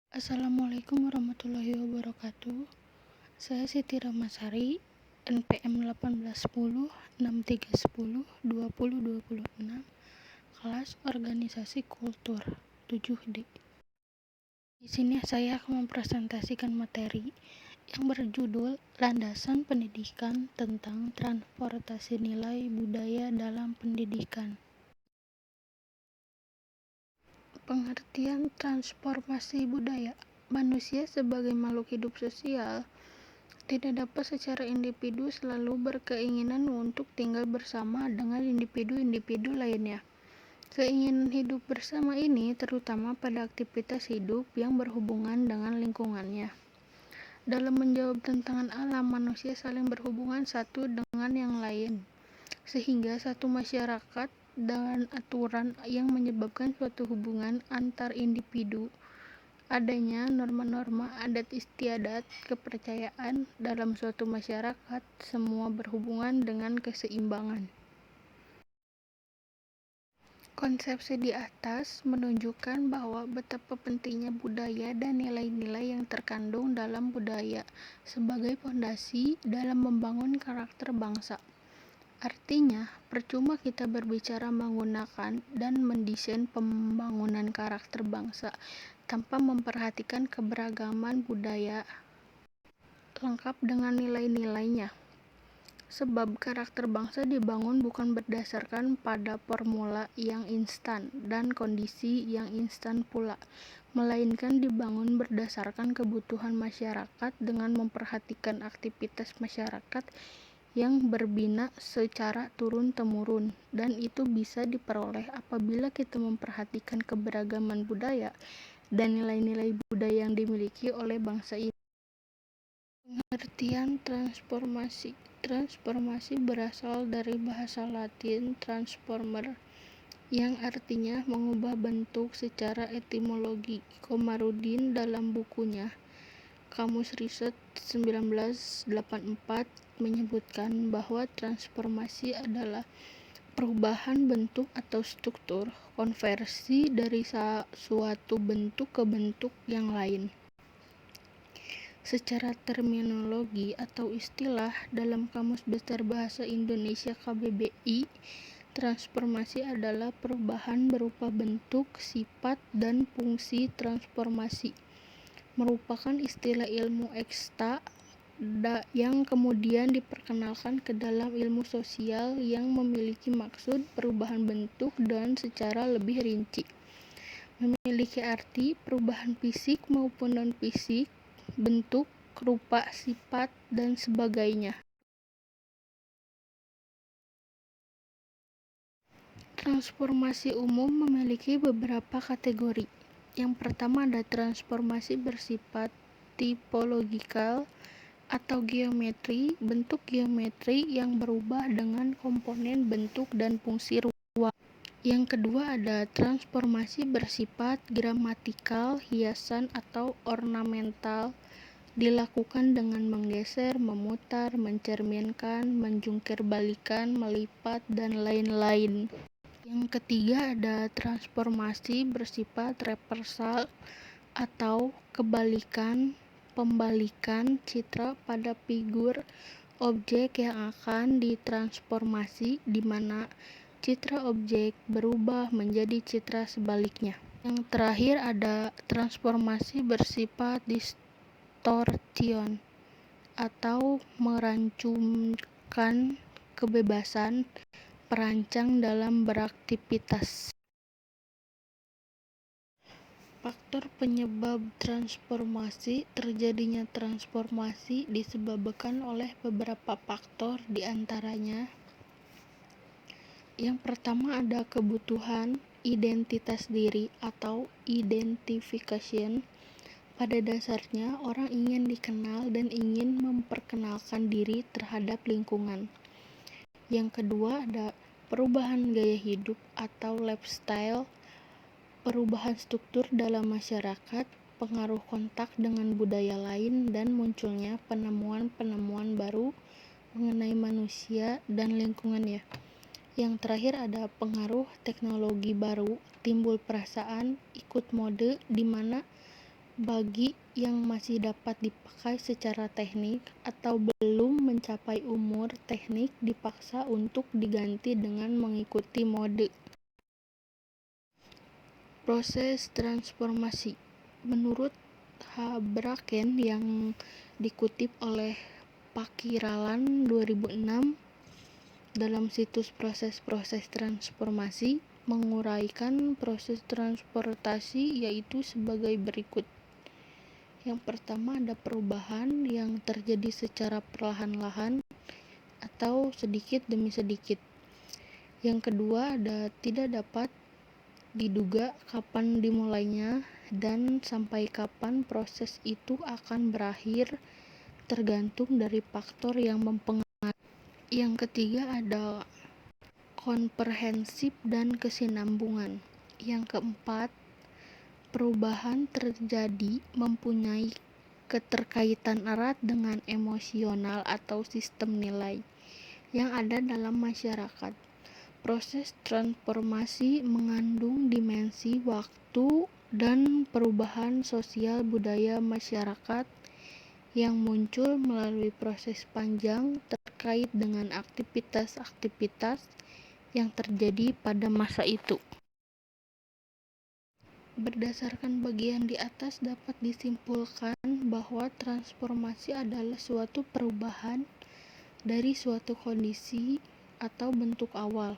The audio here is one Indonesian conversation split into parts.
Assalamualaikum warahmatullahi wabarakatuh. Saya Siti Ramasari, NPM 181063102026, kelas Organisasi Kultur 7D. Di sini saya akan mempresentasikan materi yang berjudul Landasan Pendidikan tentang Transportasi Nilai Budaya dalam Pendidikan. Pengertian transformasi budaya. Manusia sebagai makhluk hidup sosial tidak dapat secara individu selalu berkeinginan untuk tinggal bersama dengan individu-individu lainnya. Keinginan hidup bersama ini terutama pada aktivitas hidup yang berhubungan dengan lingkungannya. Dalam menjawab tantangan alam, manusia saling berhubungan satu dengan yang lain, sehingga satu masyarakat dan aturan yang menyebabkan suatu hubungan antar individu. Adanya norma-norma adat istiadat kepercayaan dalam suatu masyarakat, semua berhubungan dengan keseimbangan. Konsepsi di atas menunjukkan bahwa betapa pentingnya budaya dan nilai-nilai yang terkandung dalam budaya sebagai fondasi dalam membangun karakter bangsa. Artinya, percuma kita berbicara menggunakan dan mendesain pembangunan karakter bangsa tanpa memperhatikan keberagaman budaya lengkap dengan nilai-nilainya. Sebab karakter bangsa dibangun bukan berdasarkan pada formula yang instan dan kondisi yang instan pula, melainkan dibangun berdasarkan kebutuhan masyarakat dengan memperhatikan aktivitas masyarakat yang berbina secara turun-temurun, dan itu bisa diperoleh apabila kita memperhatikan keberagaman budaya dan nilai-nilai budaya yang dimiliki oleh bangsa ini. Pengertian transformasi. Transformasi berasal dari bahasa Latin transformer, yang artinya mengubah bentuk secara etimologi. Komarudin dalam bukunya Kamus Riset 1984 menyebutkan bahwa transformasi adalah perubahan bentuk atau struktur, konversi dari suatu bentuk ke bentuk yang lain. Secara terminologi atau istilah dalam Kamus Besar Bahasa Indonesia KBBI, transformasi adalah perubahan berupa bentuk, sifat, dan fungsi. Transformasi merupakan istilah ilmu eksta yang kemudian diperkenalkan ke dalam ilmu sosial yang memiliki maksud perubahan bentuk dan secara lebih rinci memiliki arti perubahan fisik maupun non-fisik, bentuk, rupa, sifat, dan sebagainya. Transformasi umum memiliki beberapa kategori. Yang pertama ada transformasi bersifat tipologikal atau geometri, bentuk geometri yang berubah dengan komponen bentuk dan fungsi ruang. Yang kedua ada transformasi bersifat gramatikal, hiasan atau ornamental, dilakukan dengan menggeser, memutar, mencerminkan, menjungkir-balikan, melipat, dan lain-lain. Yang ketiga ada transformasi bersifat reversal atau kebalikan, pembalikan citra pada figur objek yang akan ditransformasi, di mana citra objek berubah menjadi citra sebaliknya. Yang terakhir ada transformasi bersifat distortion atau merancungkan kebebasan perancang dalam beraktivitas. Faktor penyebab transformasi. Terjadinya transformasi disebabkan oleh beberapa faktor, di antaranya yang pertama ada kebutuhan identitas diri atau identification. Pada dasarnya, orang ingin dikenal dan ingin memperkenalkan diri terhadap lingkungan. Yang kedua ada perubahan gaya hidup atau lifestyle, perubahan struktur dalam masyarakat, pengaruh kontak dengan budaya lain, dan munculnya penemuan-penemuan baru mengenai manusia dan lingkungannya. Yang terakhir ada pengaruh teknologi baru, timbul perasaan ikut mode, di mana Bagi yang masih dapat dipakai secara teknik atau belum mencapai umur teknik dipaksa untuk diganti dengan mengikuti mode. Proses transformasi. Menurut Habraken yang dikutip oleh Pakiralan 2006 dalam situs proses-proses transformasi, menguraikan proses transportasi yaitu sebagai berikut. Yang pertama ada perubahan yang terjadi secara perlahan-lahan atau sedikit demi sedikit. Yang kedua ada tidak dapat diduga kapan dimulainya dan sampai kapan proses itu akan berakhir tergantung dari faktor yang mempengaruhi. Yang ketiga ada komprehensif dan kesinambungan. Yang keempat, perubahan terjadi mempunyai keterkaitan erat dengan emosional atau sistem nilai yang ada dalam masyarakat. Proses transformasi mengandung dimensi waktu dan perubahan sosial budaya masyarakat yang muncul melalui proses panjang terkait dengan aktivitas-aktivitas yang terjadi pada masa itu. Berdasarkan bagian di atas dapat disimpulkan bahwa transformasi adalah suatu perubahan dari suatu kondisi atau bentuk awal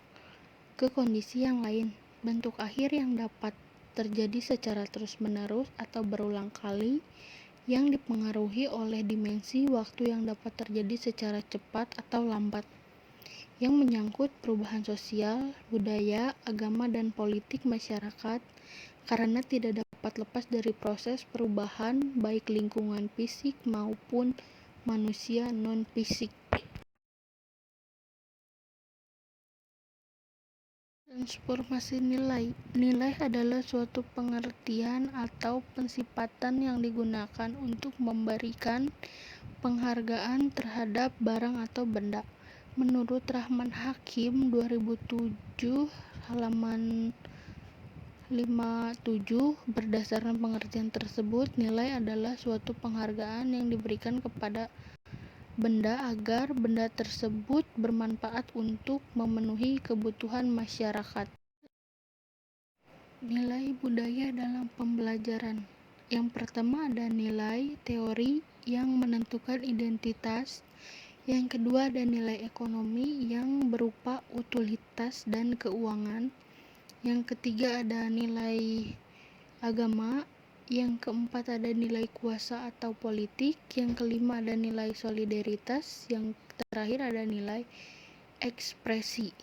ke kondisi yang lain. Bentuk akhir yang dapat terjadi secara terus-menerus atau berulang kali yang dipengaruhi oleh dimensi waktu yang dapat terjadi secara cepat atau lambat, yang menyangkut perubahan sosial, budaya, agama, dan politik masyarakat, karena tidak dapat lepas dari proses perubahan baik lingkungan fisik maupun manusia non-fisik. Transformasi nilai. Nilai adalah suatu pengertian atau pensifatan yang digunakan untuk memberikan penghargaan terhadap barang atau benda. Menurut Rahman Hakim 2007 halaman 57, berdasarkan pengertian tersebut, nilai adalah suatu penghargaan yang diberikan kepada benda agar benda tersebut bermanfaat untuk memenuhi kebutuhan masyarakat. Nilai budaya dalam pembelajaran. Yang pertama ada nilai teori yang menentukan identitas. Yang kedua ada nilai ekonomi yang berupa utilitas dan keuangan. Yang ketiga ada nilai agama. Yang keempat ada nilai kuasa atau politik. Yang kelima ada nilai solidaritas. Yang terakhir ada nilai ekspresi.